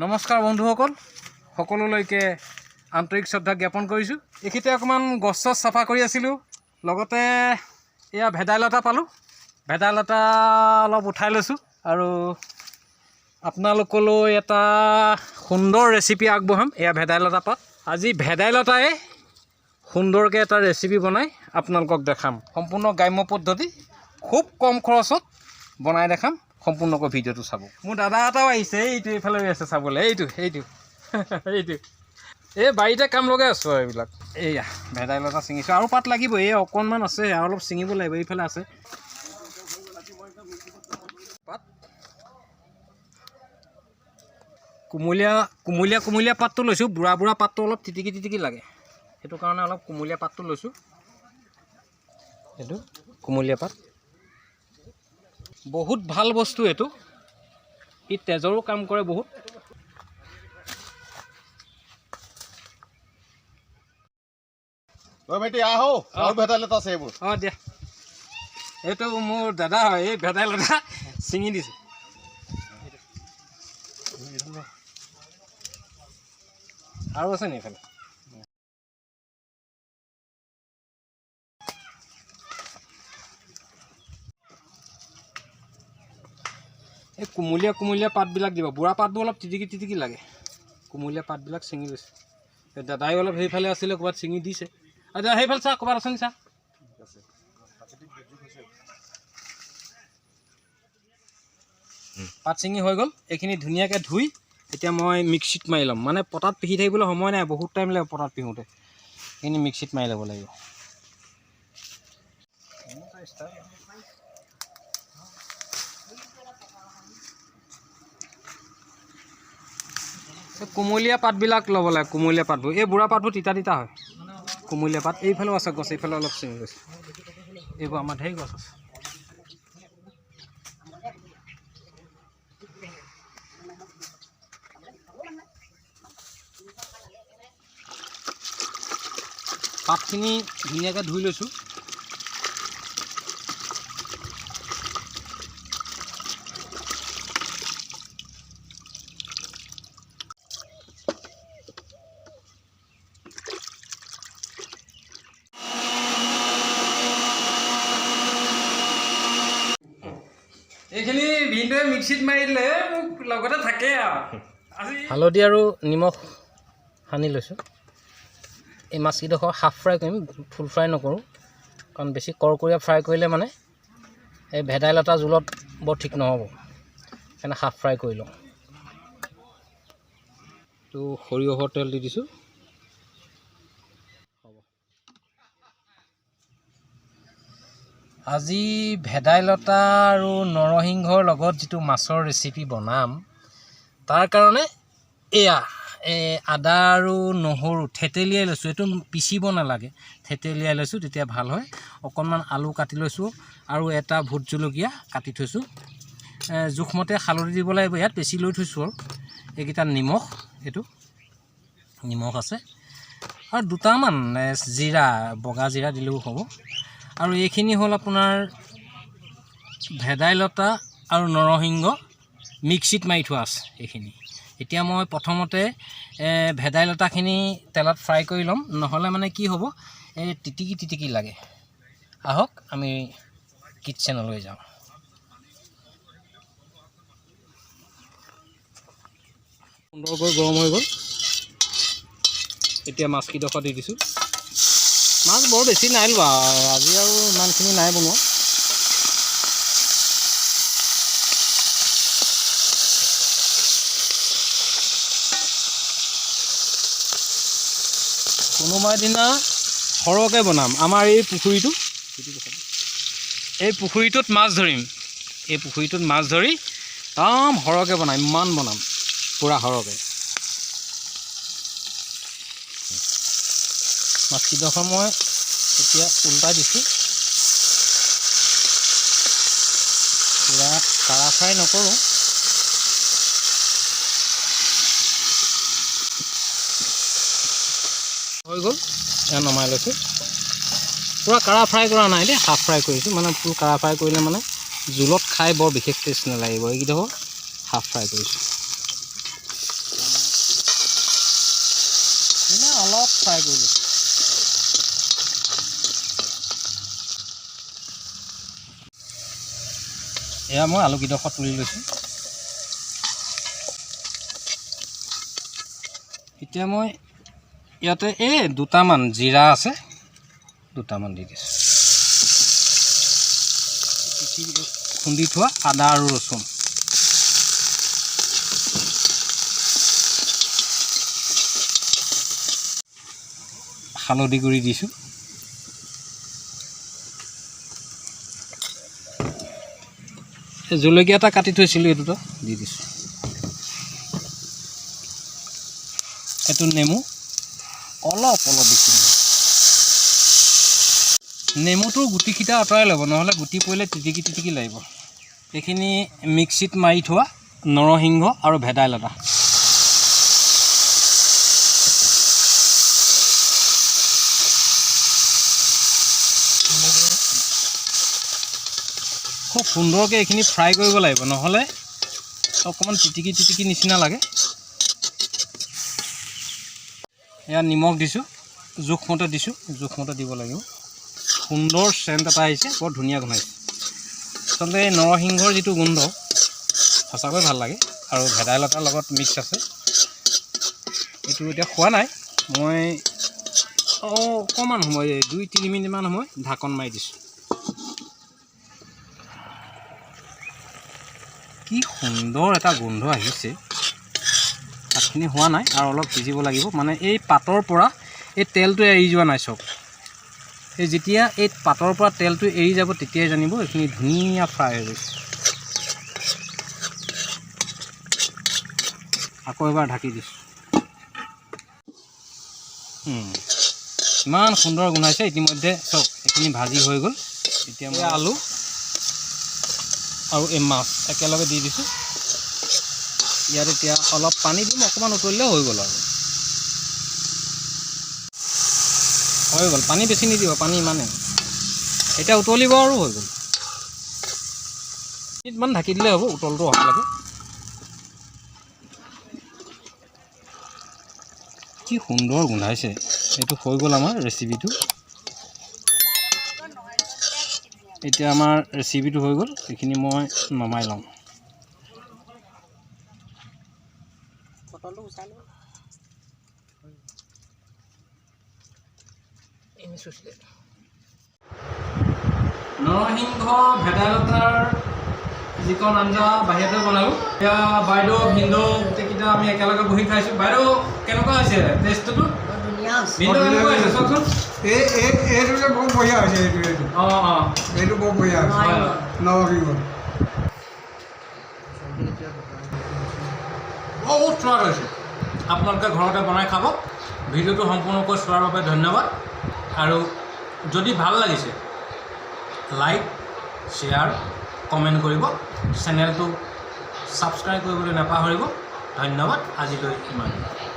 নমস্কাৰ বন্ধুসকল, সকলোলৈকে আন্তৰিক শ্ৰদ্ধা জ্ঞাপন কৰিছোঁ। এইখিতে অকণমান গছ চাফা কৰি আছিলোঁ, লগতে এয়া ভেদাইলতা পালোঁ। ভেদাইলতা অলপ উঠাই লৈছোঁ আৰু আপোনালোকলৈ এটা সুন্দৰ ৰেচিপি আগবঢ়াম। এয়া ভেদাইলতা পাত। আজি ভেদাইলতাই সুন্দৰকৈ এটা ৰেচিপি বনাই আপোনালোকক দেখাম। সম্পূৰ্ণ গ্ৰাম্য পদ্ধতি, খুব কম খৰচত বনাই দেখাম। সম্পূৰ্ণকৈ ভিডিঅ'টো চাব। মোৰ দাদা এটাও আহিছে, এইটো এইফালে আছে চাবলৈ। এইটো এই বাৰীতে কাম লগাই আছোঁ আৰু এইবিলাক। এইয়া ভেদাইলতা ছিঙিছোঁ, আৰু পাত লাগিব। এই অকণমান আছে, আৰু অলপ ছিঙিব লাগিব। এইফালে আছে পাত। কুমলীয়া পাতটো লৈছোঁ। বুঢ়া পাতটো অলপ তিটিকি লাগে, সেইটো কাৰণে অলপ কুমলীয়া পাতটো লৈছোঁ। এইটো কুমলীয়া পাত, বহুত ভাল বস্তু এইটো। ই তেজৰো কাম কৰে বহুত। ভেদাইলতা আছে এইবোৰ। অঁ দিয়া, এইটো মোৰ দাদা হয়। এই ভেদাইলতা ছিঙি দিছে। আৰু আছে নি এইফালে? এই কুমলীয়া পাতবিলাক দিব। বুঢ়া পাতবোৰ অলপ তিটিকি লাগে। কুমলীয়া পাতবিলাক ছিঙি গৈছে। এই দাদাই অলপ সেইফালে আছিলে, ক'ৰবাত ছিঙি দিছে। আৰু দাদা সেইফালে চা, ক'ৰবাত আছে নি চা। পাত ছিঙি হৈ গ'ল। এইখিনি ধুনীয়াকৈ ধুই এতিয়া মই মিক্সিত মাৰি ল'ম। মানে পটাত পিহি থাকিবলৈ সময় নাই, বহুত টাইম লাগিব পটাত পিহোঁতে। এইখিনি মিক্সিত মাৰি ল'ব লাগিব। কুমলীয়া পাতবিলাক ল'ব লাগে। কুমলীয়া পাতবোৰ, এই বুঢ়া পাতবোৰ তিতা হয়। কুমলীয়া পাত এইফালেও আছে গছ, এইফালে অলপ ছিঙি গৈছে। এইবোৰ আমাৰ ঢেৰ গছ আছে। পাতখিনি ধুনীয়াকৈ ধুই লৈছোঁ। এইখিনি ভিনদেউৱে মিক্সিত মাৰি দিলে, মোক লগতে থাকে আৰু। হালধি আৰু নিমখ সানি লৈছোঁ। এই মাছকেইডোখৰ হাফ ফ্ৰাই কৰিম, ফুল ফ্ৰাই নকৰোঁ, কাৰণ বেছি কৰকৰীয়া ফ্ৰাই কৰিলে মানে এই ভেদাইলতা জোলত বৰ ঠিক নহ'ব। সেইকাৰণে হাফ ফ্ৰাই কৰি লওঁ। তো সৰিয়হৰ তেল দি দিছোঁ। আজি ভেদাইলতা আৰু নৰসিংহৰ লগত যিটো মাছৰ ৰেচিপি বনাম, তাৰ কাৰণে এয়া আদা আৰু নহৰু থেতেলিয়াই লৈছোঁ। এইটো পিচিব নালাগে, থেতেলিয়াই লৈছোঁ, তেতিয়া ভাল হয়। অকণমান আলু কাটি লৈছোঁ আৰু এটা ভোট জলকীয়া কাটি থৈছোঁ। জোখমতে হালধি দিব লাগিব, ইয়াত বেছি লৈ থৈছোঁ। আৰু এইকেইটা নিমখ, এইটো নিমখ আছে, আৰু দুটামান জিৰা, বগা জিৰা দিলেও হ'ব। আৰু এইখিনি হ'ল আপোনাৰ ভেদাইলতা আৰু নৰসিংহ মিক্সিত মাৰি থোৱা আছে এইখিনি। এতিয়া মই প্ৰথমতে ভেদাইলতাখিনি তেলত ফ্ৰাই কৰি ল'ম, নহ'লে মানে কি হ'ব, এই তিটিকি লাগে। আহক আমি কিটচেনলৈ যাওঁ। সুন্দৰকৈ গৰম হৈ গ'ল। এতিয়া মাছকেইডোখৰ দি দিছোঁ। মাছ বৰ বেছি নাই লোৱা আজি, আৰু ইমানখিনি নাই বনোৱা। কোনোবা দিনা সৰহকৈ বনাম। আমাৰ এই পুখুৰীটোত মাছ ধৰিম। এই পুখুৰীটোত মাছ ধৰি একদম সৰহকৈ বনাম, ইমান বনাম, পূৰা সৰহকৈ। মাছকেইডোখৰ মই এতিয়া উল্টাই দিছোঁ। পূৰা কাঢ়া ফ্ৰাই নকৰোঁ। হৈ গ'ল এয়া নমাই লৈছোঁ পূৰা কাঢ়া ফ্ৰাই কৰা নাই দেই হাফ ফ্ৰাই কৰিছোঁ মানে পূৰা কাঢ়া ফ্ৰাই কৰিলে মানে জোলত খাই বৰ বিশেষ টেষ্ট নালাগিব এইকেইডোখৰ হাফ ফ্ৰাই কৰিছোঁ এনে অলপ ফ্ৰাই কৰিলোঁ এয়া মই আলুকেইডোখৰ তুলি লৈছোঁ এতিয়া মই ইয়াতে এই দুটামান জিৰা আছে দুটামান দি দিছোঁ খুন্দি থোৱা আদা আৰু ৰচুন হালধি গুড়ি দিছোঁ জলকীয়া এটা কাটি থৈছিলোঁ এইটোতো দি দিছোঁ এইটো নেমু অলপ অলপ দিছোঁ নেমুটোৰ গুটিকেইটা আঁতৰাই ল'ব নহ'লে গুটি পৰিলে তিটিকি তিটিকি লাগিব এইখিনি মিক্সিত মাৰি থোৱা নৰসিংহ আৰু ভেদাইলতা খুব সুন্দৰকৈ এইখিনি ফ্ৰাই কৰিব লাগিব নহ'লে অকণমান তিটিকি তিটিকি নিচিনা লাগে এয়া নিমখ দিছোঁ জোখমতে দিছোঁ জোখমতে দিব লাগিব সুন্দৰ চেণ্ট এটা আহিছে বৰ ধুনীয়া গোন্ধাইছে আচলতে এই নৰসিংহৰ যিটো গোন্ধ সঁচাকৈ ভাল লাগে আৰু ভেদাইলতাৰ লগত মিক্স আছে এইটো এতিয়া খোৱা নাই মই অকণমান সময় 2-3 মিনিটমান সময় ঢাকন মাৰি দিছোঁ কি সুন্দৰ এটা গোন্ধ আহিছে ভাতখিনি হোৱা নাই আৰু অলপ সিজিব লাগিব মানে এই পাতৰ পৰা এই তেলটো এৰি যোৱা নাই চব এই যেতিয়া এই পাতৰ পৰা তেলটো এৰি যাব তেতিয়াই জানিব এইখিনি ধুনীয়া ফ্ৰাই হৈ গৈছে আকৌ এবাৰ ঢাকি দিছোঁ ইমান সুন্দৰ গোন্ধাইছে ইতিমধ্যে চব এইখিনি ভাজি হৈ গ'ল এতিয়া মই আলু আৰু এই মাছ একেলগে দি দিছোঁ ইয়াত এতিয়া অলপ পানী দিম অকণমান উতলিলে হৈ গ'ল আৰু হৈ গ'ল পানী বেছি নিদিব পানী ইমানে এতিয়া উতলিব আৰু হৈ গ'ল মিনিটমান ঢাকি দিলে হ'ব উতলটো অহালৈকে কি সুন্দৰ গোন্ধাইছে এইটো হৈ গ'ল আমাৰ ৰেচিপিটো এতিয়া আমাৰ ৰেচিপিটো হৈ গ'ল এইখিনি মই নমাই লওঁ নৰসিংহ ভেদাইলতাৰ যিকণ আঞ্জা বাহিৰতে বনালোঁ এতিয়া বাইদেউ ভিনদেউ গোটেইকেইটা আমি একেলগে বহি খাইছোঁ বাইদেউ কেনেকুৱা হৈছে টেষ্টটো ভিনদেউ কেনেকুৱা হৈছে চাওকচোন এইটো যে বৰ বঢ়িয়া হৈছে এইটো অঁ এইটো বৰ বঢ়িয়া হৈছে নৰসিংহ বহুত সোৱাদ হৈছে আপোনালোকে ঘৰতে বনাই খাব ভিডিঅ'টো সম্পূৰ্ণকৈ চোৱাৰ বাবে ধন্যবাদ আৰু যদি ভাল লাগিছে লাইক শ্বেয়াৰ কমেণ্ট কৰিব চেনেলটো ছাবস্ক্ৰাইব কৰিবলৈ নাপাহৰিব ধন্যবাদ আজিলৈ ইমানেই